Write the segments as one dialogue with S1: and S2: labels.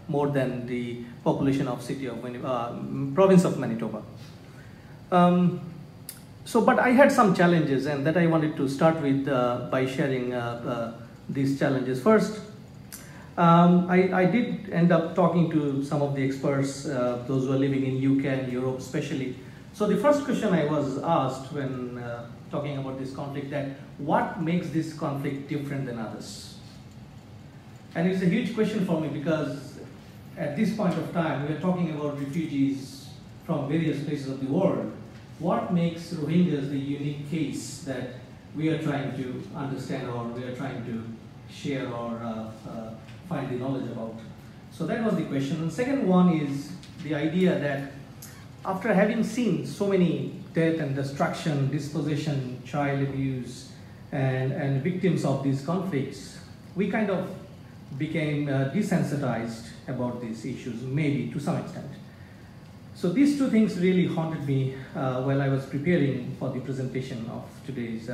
S1: more than the population of province of Manitoba. But I had some challenges, and that I wanted to start with by sharing these challenges. First, I did end up talking to some of the experts, those who are living in UK and Europe especially. So the first question I was asked when talking about this conflict, that what makes this conflict different than others? And it's a huge question for me, because at this point of time, we are talking about refugees from various places of the world. What makes Rohingyas the unique case that we are trying to understand, or we are trying to share or find the knowledge about? So that was the question. And the second one is the idea that after having seen so many death and destruction, dispossession, child abuse, and victims of these conflicts, we kind of became desensitized about these issues, maybe to some extent. So these two things really haunted me while I was preparing for the presentation of today's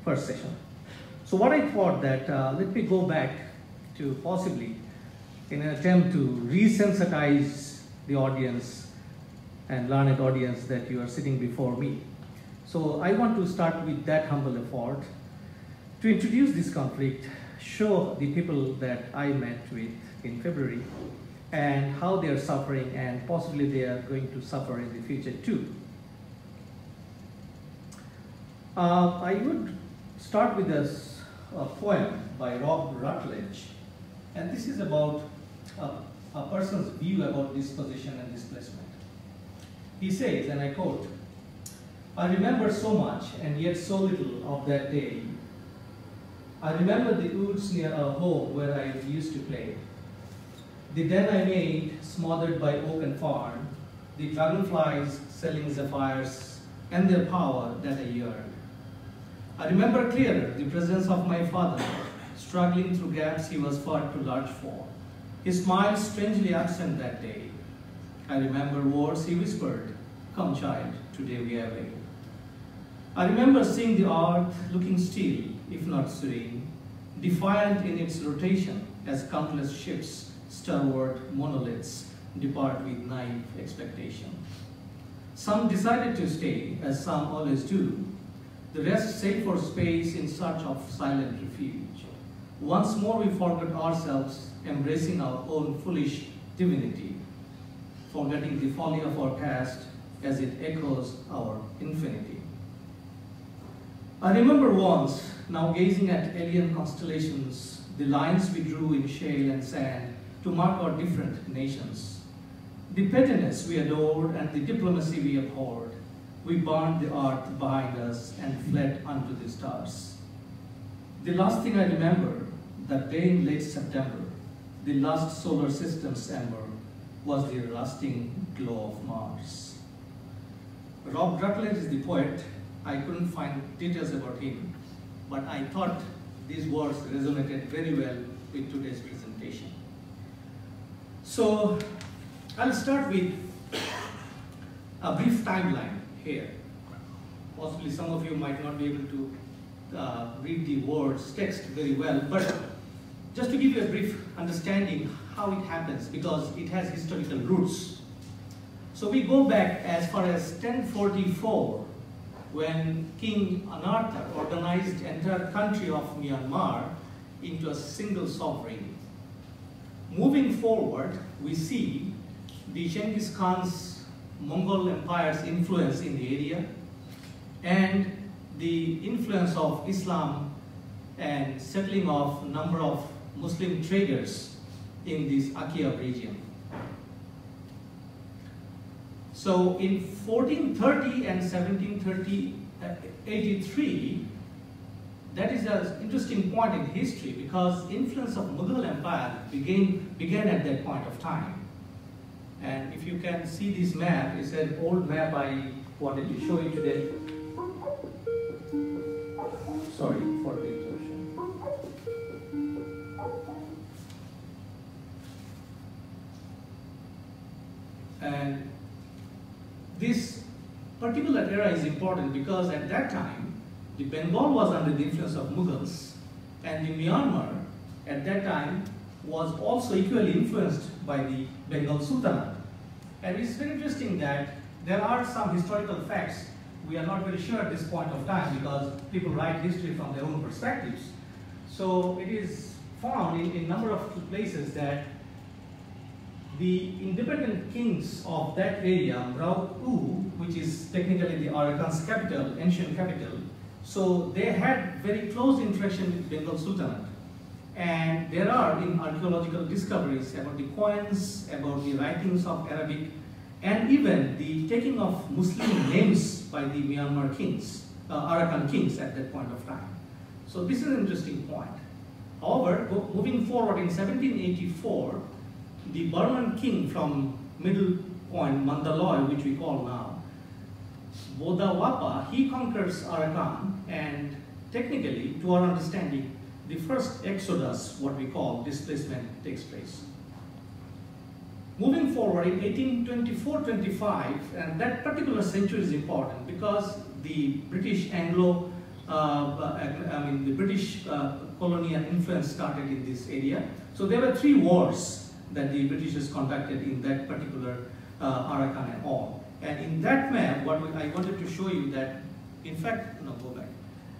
S1: first session. So what I thought that, let me go back to possibly, in an attempt to resensitize the audience and learned audience that you are sitting before me. So I want to start with that humble effort to introduce this conflict, show the people that I met with in February, and how they are suffering, and possibly they are going to suffer in the future too. I would start with a poem by Rob Rutledge, and this is about a person's view about dispossession and displacement. He says, and I quote, "I remember so much and yet so little of that day. I remember the woods near our home where I used to play, the den I made smothered by oak and fern, the dragonflies selling zephyrs and their power that I yearned. I remember clearer the presence of my father, struggling through gaps he was far too large for, his smile strangely absent that day. I remember words he whispered, 'Come child, today we are away.' I remember seeing the earth looking still, if not serene, defiant in its rotation as countless ships, stalwart monoliths, depart with naive expectation. Some decided to stay, as some always do. The rest sailed for space in search of silent refuge. Once more we forgot ourselves, embracing our own foolish divinity, forgetting the folly of our past as it echoes our infinity. I remember once, now gazing at alien constellations, the lines we drew in shale and sand to mark our different nations. The pettiness we adored and the diplomacy we abhorred. We burned the earth behind us and fled unto the stars. The last thing I remember, that day in late September, the last solar system's ember, was the lasting glow of Mars." Rob Rutledge is the poet. I couldn't find details about him, but I thought these words resonated very well with today's presentation. So I'll start with a brief timeline here. Possibly some of you might not be able to read the words text very well, but just to give you a brief understanding how it happens, because it has historical roots. So we go back as far as 1044, when King Anartha organized the entire country of Myanmar into a single sovereign. Moving forward, we see the Genghis Khan's Mongol Empire's influence in the area, and the influence of Islam and settling of a number of Muslim traders in this Akia region. So in 1430 and 1783, that is an interesting point in history, because influence of Mughal Empire began at that point of time. And if you can see this map, it's an old map I wanted to show you today. Sorry for the interruption. And this particular era is important because at that time, the Bengal was under the influence of Mughals, and the Myanmar at that time was also equally influenced by the Bengal Sultanate. And it's very interesting that there are some historical facts we are not very sure at this point of time because people write history from their own perspectives. So it is found in a number of places that the independent kings of that area, Mrau, which is technically the Arakan's capital, ancient capital, so they had very close interaction with Bengal Sultanate. And there are in archaeological discoveries about the coins, about the writings of Arabic, and even the taking of Muslim names by the Myanmar kings, Arakan kings at that point of time. So this is an interesting point. However, moving forward in 1784, the Burman king from middle point, Mandalay, which we call now, Bodawapa, he conquers Arakan, and technically, to our understanding, the first exodus, what we call displacement, takes place. Moving forward in 1824-25, and that particular century is important because the British the British colonial influence started in this area. So there were 3 wars that the Britishers conducted in that particular Arakan and all. And in that map, what I wanted to show you that, in fact, no, go back.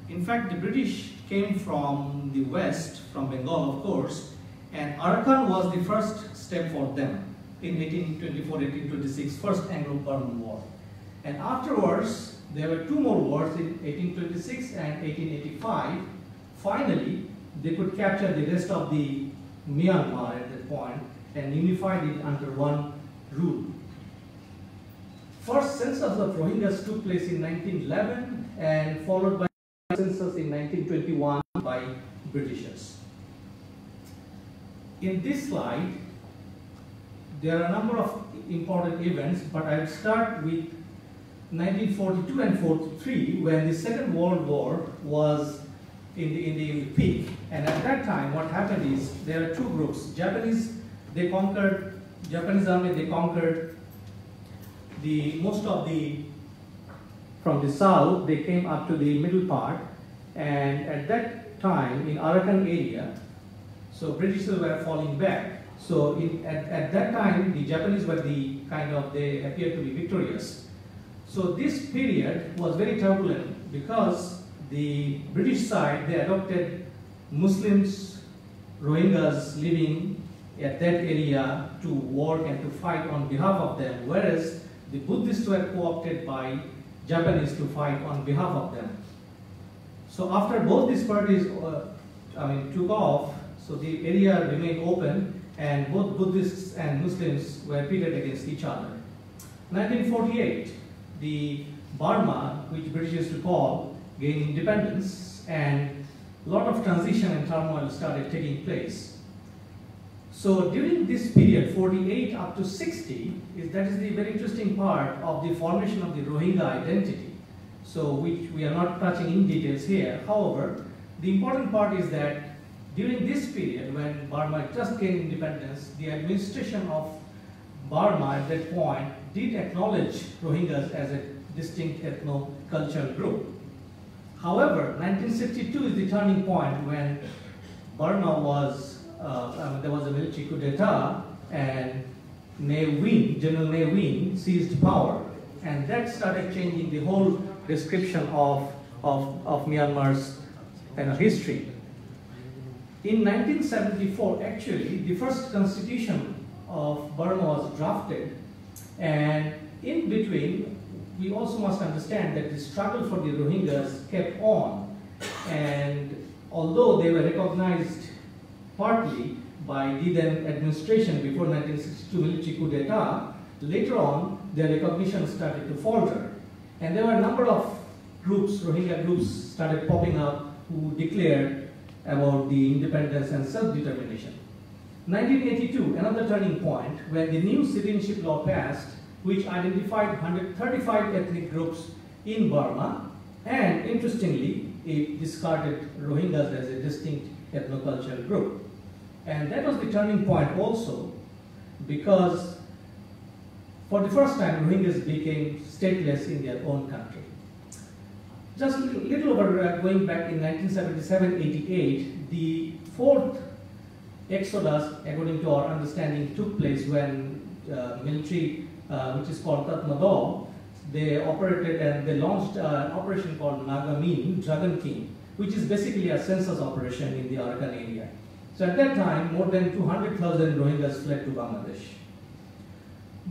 S1: In fact, the British came from the west, from Bengal, of course, and Arakan was the first step for them in 1824-1826, First Anglo-Burman War. And afterwards, there were 2 more wars in 1826 and 1885. Finally, they could capture the rest of the Myanmar at that point and unified it under one rule. First census of Rohingyas took place in 1911 and followed by census in 1921 by Britishers. In this slide, there are a number of important events, but I'll start with 1942 and 43, when the Second World War was in the peak. And at that time, what happened is there are 2 groups. Japanese army, they conquered most of from the south, they came up to the middle part, and at that time in Arakan area, so Britishers were falling back. So at that time, the Japanese were they appeared to be victorious. So this period was very turbulent because the British side, they adopted Muslims, Rohingyas living at that area to work and to fight on behalf of them, whereas the Buddhists were co-opted by Japanese to fight on behalf of them. So after both these parties took off, so the area remained open and both Buddhists and Muslims were pitted against each other. 1948, the Burma, which British used to call, gained independence, and a lot of transition and turmoil started taking place. So during this period, 48 up to 60, that is the very interesting part of the formation of the Rohingya identity. So which we are not touching in details here. However, the important part is that during this period, when Burma just gained independence, the administration of Burma at that point did acknowledge Rohingyas as a distinct ethno-cultural group. However, 1962 is the turning point when Burma was, there was a military coup d'etat and General Ne Win seized power, and that started changing the whole description of Myanmar's history. In 1974, actually, the first constitution of Burma was drafted, and in between, we also must understand that the struggle for the Rohingyas kept on, and although they were recognized partly by the then administration before 1962 military coup d'etat, later on their recognition started to falter. And there were a number of groups, Rohingya groups, started popping up who declared about the independence and self-determination. 1982, another turning point, when the new citizenship law passed, which identified 135 ethnic groups in Burma, and interestingly, it discarded Rohingyas as a distinct ethnocultural group. And that was the turning point also, because for the first time, Rohingyas became stateless in their own country. Just a little over going back in 1977-88, the fourth exodus, according to our understanding, took place when military, which is called Tatmadaw, they operated and they launched an operation called Nagamin, Dragon King, which is basically a census operation in the Arakan area. So at that time, more than 200,000 Rohingyas fled to Bangladesh.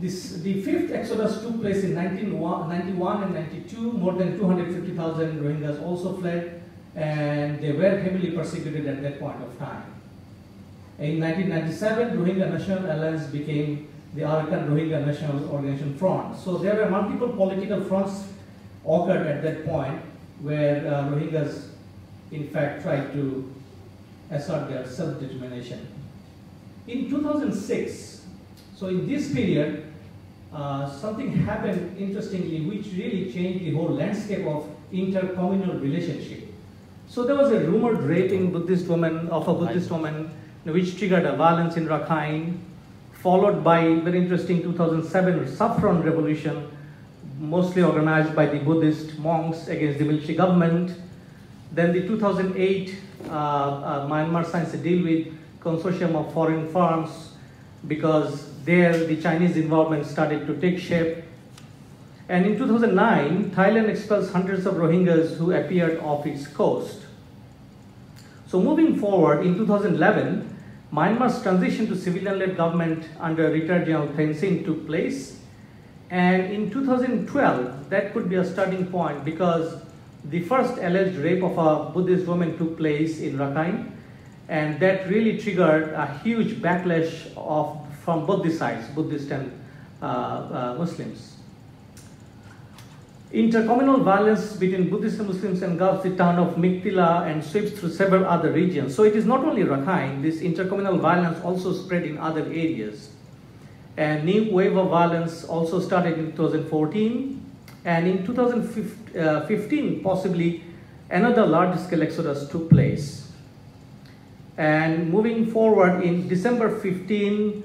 S1: The fifth exodus took place in 1991 and 92. More than 250,000 Rohingyas also fled, and they were heavily persecuted at that point of time. In 1997, Rohingya National Alliance became the Arakan Rohingya National Organization Front. So there were multiple political fronts occurred at that point where Rohingyas in fact tried to assert their self-determination. In 2006, so in this period, something happened interestingly which really changed the whole landscape of intercommunal relationship. So there was a rumored rape in of a Buddhist woman, which triggered a violence in Rakhine, followed by very interesting 2007 Saffron Revolution, mostly organized by the Buddhist monks against the military government. Then the 2008 Myanmar signs a deal with consortium of foreign firms because there the Chinese involvement started to take shape. And in 2009, Thailand expels hundreds of Rohingyas who appeared off its coast. So moving forward, in 2011, Myanmar's transition to civilian-led government under retired General Thein Sein took place. And in 2012, that could be a starting point because the first alleged rape of a Buddhist woman took place in Rakhine, and that really triggered a huge backlash from both the sides, Buddhist and Muslims. Intercommunal violence between Buddhists and Muslims engulfs the town of Miktila and sweeps through several other regions. So it is not only Rakhine, this intercommunal violence also spread in other areas. And new wave of violence also started in 2014. And in 2015, possibly, another large-scale exodus took place. And moving forward, in December 15,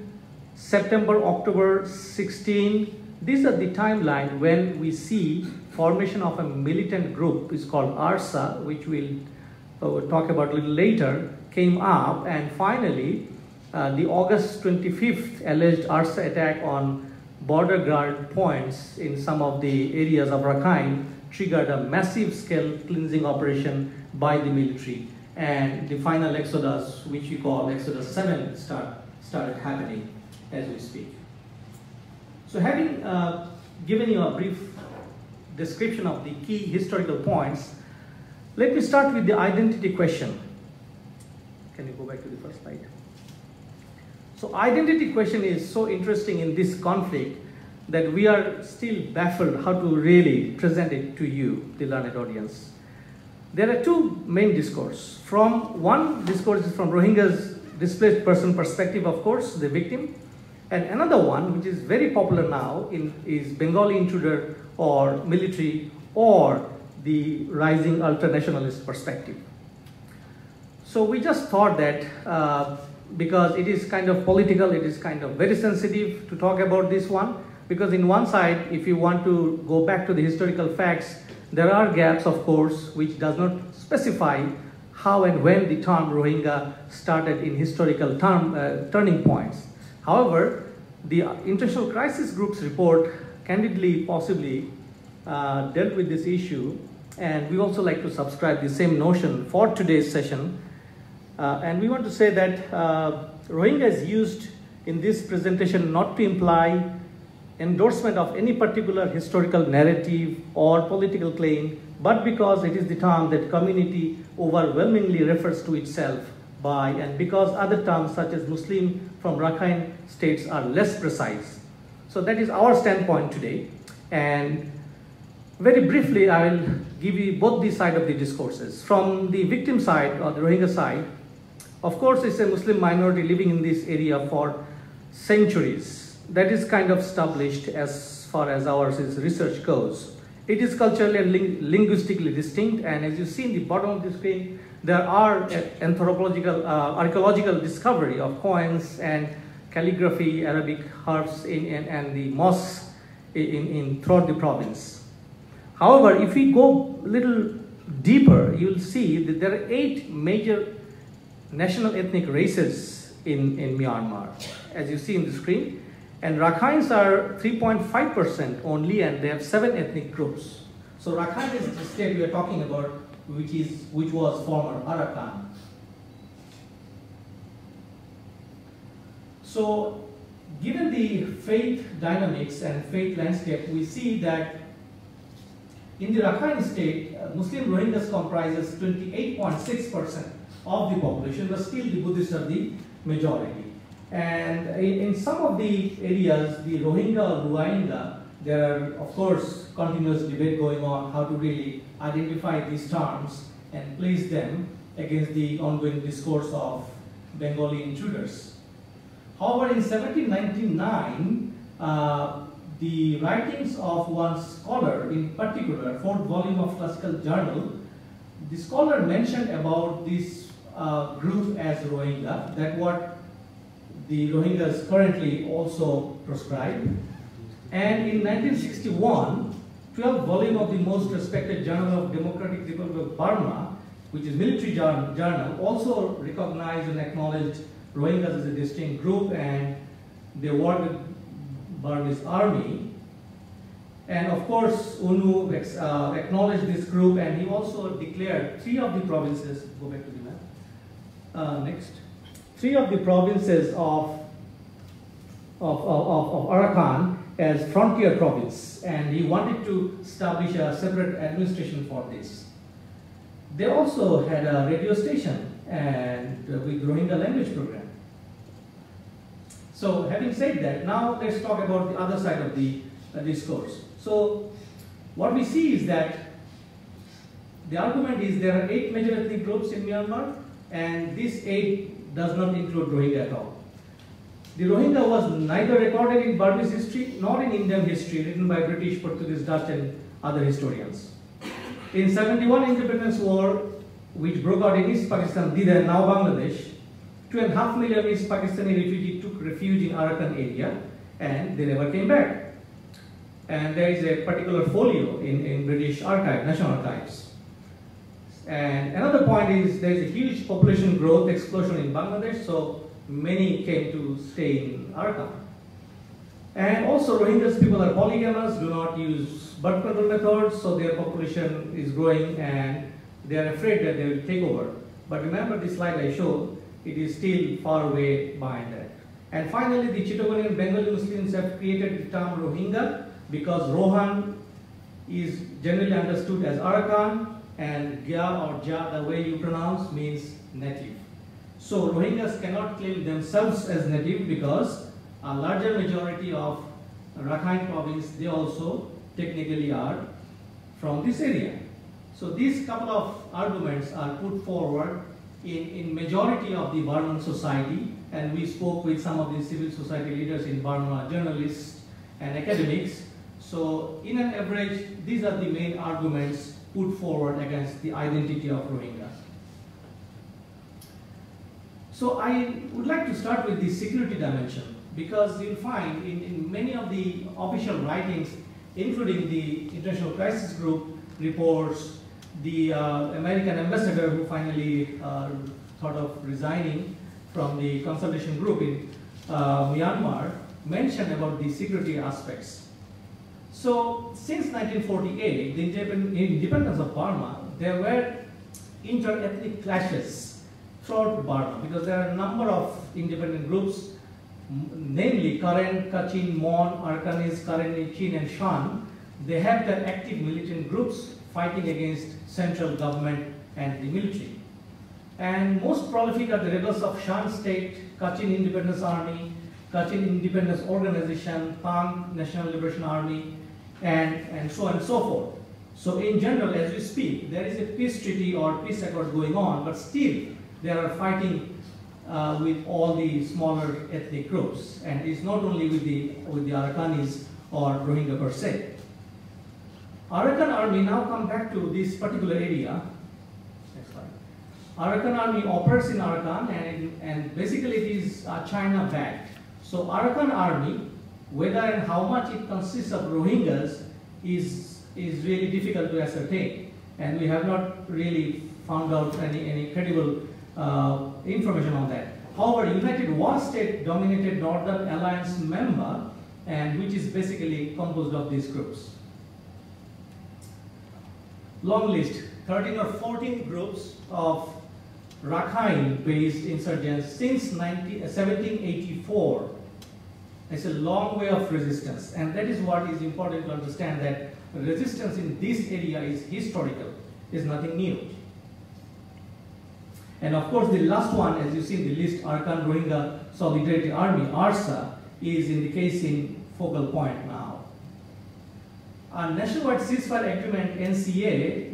S1: September, October 16, these are the timeline when we see formation of a militant group, is called ARSA, which we'll talk about a little later, came up. And finally, the August 25th alleged ARSA attack on border guard points in some of the areas of Rakhine triggered a massive scale cleansing operation by the military. And the final exodus, which we call Exodus 7, started happening as we speak. So having given you a brief description of the key historical points, let me start with the identity question. Can you go back to the first slide? So identity question is so interesting in this conflict that we are still baffled how to really present it to you, the learned audience. There are two main discourses. One discourse is from Rohingya's displaced person perspective, of course, the victim. And another one, which is very popular now, is Bengali intruder or military or the rising ultra-nationalist perspective. So we just thought that because it is kind of political, it is kind of very sensitive to talk about this one, because in one side, if you want to go back to the historical facts, there are gaps, of course, which does not specify how and when the term Rohingya started in historical turning points. However, the International Crisis Group's report candidly, possibly, dealt with this issue, and we also like to subscribe the same notion for today's session. And we want to say that Rohingya is used in this presentation not to imply endorsement of any particular historical narrative or political claim, but because it is the term that community overwhelmingly refers to itself by, and because other terms such as Muslim from Rakhine states are less precise. So that is our standpoint today. And very briefly, I will give you both the side of the discourses. From the victim side, or the Rohingya side, of course, it's a Muslim minority living in this area for centuries. That is kind of established as far as our research goes. It is culturally and linguistically distinct, and as you see in the bottom of the screen, there are anthropological, archaeological discovery of coins and calligraphy, Arabic harps and the mosques throughout the province. However, if we go a little deeper, you'll see that there are 8 major national ethnic races in Myanmar, as you see in the screen. And Rakhines are 3.5% only, and they have 7 ethnic groups. So Rakhine is the state we are talking about, which was former Arakan. So given the faith dynamics and faith landscape, we see that in the Rakhine state, Muslim Rohingyas comprises 28.6% of the population, but still the Buddhists are the majority. And in some of the areas, the Rohingya or Rohingya, there are, of course, continuous debate going on how to really identify these terms and place them against the ongoing discourse of Bengali intruders. However, in 1799, the writings of one scholar, in particular, 4th volume of Classical Journal, the scholar mentioned about this group as Rohingya, that what the Rohingyas currently also proscribe. And in 1961, 12th volume of the most respected Journal of Democratic Republic of Burma, which is military journal, also recognized and acknowledged Rohingyas as a distinct group, and they worked with Burmese army. And of course, UNU acknowledged this group, and he also declared 3 of the provinces, go back to the map, next. 3 of the provinces of Arakan as frontier province, and he wanted to establish a separate administration for this. They also had a radio station and with Rohingya language program. So having said that, now let's talk about the other side of the discourse. So what we see is that the argument is there are 8 major ethnic groups in Myanmar, and this 8 does not include Rohingya at all. The Rohingya was neither recorded in Burmese history nor in Indian history written by British, Portuguese, Dutch and other historians. In 71 independence war, which broke out in East Pakistan, Dida, now Bangladesh, 2.5 million East Pakistani refugees took refuge in Arakan area, and they never came back. And there is a particular folio in British Archive, National Archives. And another point is there is a huge population growth explosion in Bangladesh, so many came to stay in Arakan. And also Rohingyas people are polygamous, do not use birth control methods, so their population is growing and they are afraid that they will take over. But remember this slide I showed, it is still far away behind that. And finally, the Chittagonian Bengali Muslims have created the term Rohingya because Rohan is generally understood as Arakan, and Gya or Ja, the way you pronounce, means native. So Rohingyas cannot claim themselves as native because a larger majority of Rakhine province, they also technically are from this area. So these couple of arguments are put forward in majority of the Burman society, and we spoke with some of the civil society leaders in Burma, journalists and academics. So in an average, these are the main arguments put forward against the identity of Rohingya. So I would like to start with the security dimension, because you'll find in many of the official writings, including the International Crisis Group reports, the American ambassador who finally thought of resigning from the consultation group in Myanmar mentioned about the security aspects. So since 1948, the independence of Burma, there were inter-ethnic clashes throughout Burma, because there are a number of independent groups, namely Karen, Kachin, Mon, Arakanese, Karenni, Chin and Shan. They have their active militant groups fighting against central government and the military. And most prolific are the rebels of Shan state, Kachin Independence Army, Kachin Independence Organization, Pang National Liberation Army, and so on and so forth. So in general, as we speak, there is a peace treaty or peace accord going on, but still they are fighting with all the smaller ethnic groups, and it's not only with the Arakanis or Rohingya per se. Arakan army, now come back to this particular area. Next slide. Arakan army operates in Arakan, and basically it is China-backed. So Arakan army, whether and how much it consists of Rohingyas is really difficult to ascertain, and we have not really found out any credible information on that. However, United War State dominated Northern Alliance member, and which is basically composed of these groups. Long list, 13 or 14 groups of Rakhine-based insurgents since 1784. It's a long way of resistance, and that is what is important to understand, that resistance in this area is historical, is nothing new. And of course, the last one, as you see in the list, Arakan Rohingya Solidarity Army, ARSA, is in the case in focal point now. A nationwide ceasefire agreement, NCA,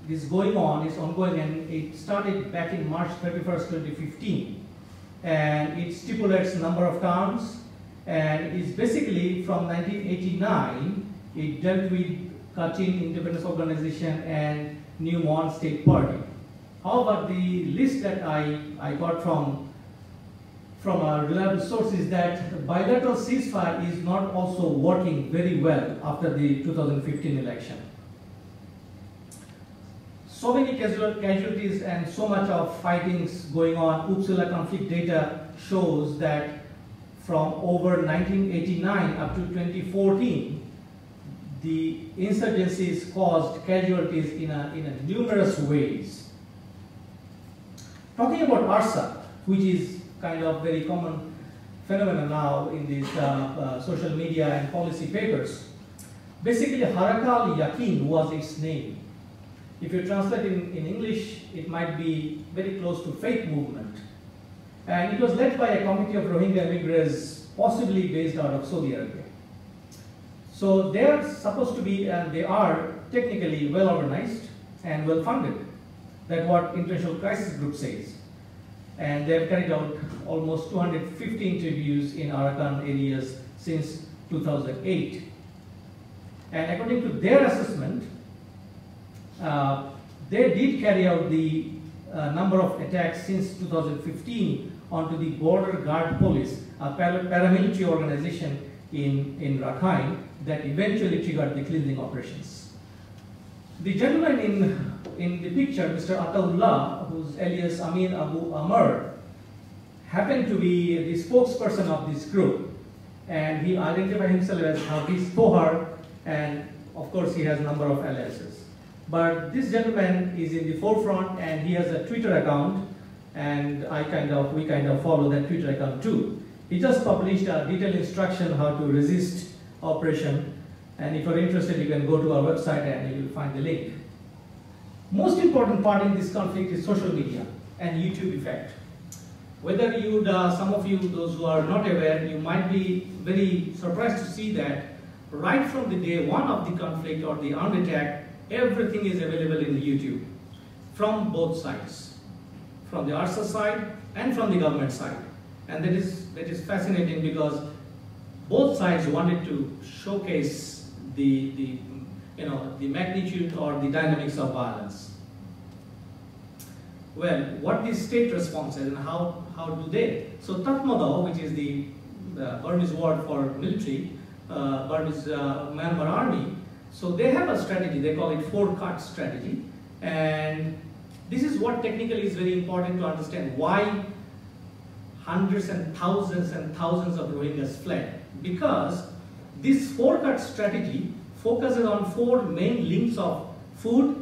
S1: is going on, is ongoing, and it started back in March 31st, 2015. And it stipulates number of towns, and it's basically from 1989, it dealt with Kachin Independence Organization and New Mon State Party. However, the list that I got from a reliable source is that bilateral ceasefire is not also working very well after the 2015 election. So many casualties and so much of fightings going on. Uppsala conflict data shows that from over 1989 up to 2014, the insurgencies caused casualties in a numerous ways. Talking about ARSA, which is kind of very common phenomenon now in these social media and policy papers. Basically, Harakal Yakin was its name. If you translate in English, it might be very close to faith movement. And it was led by a committee of Rohingya immigrants, possibly based out of Saudi Arabia. So they are supposed to be, and they are technically well organized and well funded. That's what International Crisis Group says. And they have carried out almost 250 interviews in Arakan areas since 2008. And according to their assessment, they did carry out the number of attacks since 2015 onto the Border Guard Police, a paramilitary organization in Rakhine that eventually triggered the cleansing operations. The gentleman in the picture, Mr. Ataullah, whose alias Amin Abu Amr, happened to be the spokesperson of this group, and he identified himself as Hafiz Tohar, and of course he has a number of aliases. But this gentleman is in the forefront, and he has a Twitter account, and we kind of follow that Twitter account too. He just published a detailed instruction how to resist operation, and if you're interested, you can go to our website and you will find the link. Most important part in this conflict is social media and YouTube effect. Whether you, some of you, those who are not aware, you might be very surprised to see that right from the day one of the conflict or the armed attack, everything is available in the YouTube from both sides, from the ARSA side and from the government side. And that is fascinating because both sides wanted to showcase the magnitude or the dynamics of violence. Well, what is state response and how do they? So Tatmadaw, which is the Burmese word for military, Burmese Myanmar army, so they have a strategy, they call it 4-cut strategy, and this is what technically is very important to understand why hundreds and thousands of Rohingyas fled. Because this 4-cut strategy focuses on 4 main links of food,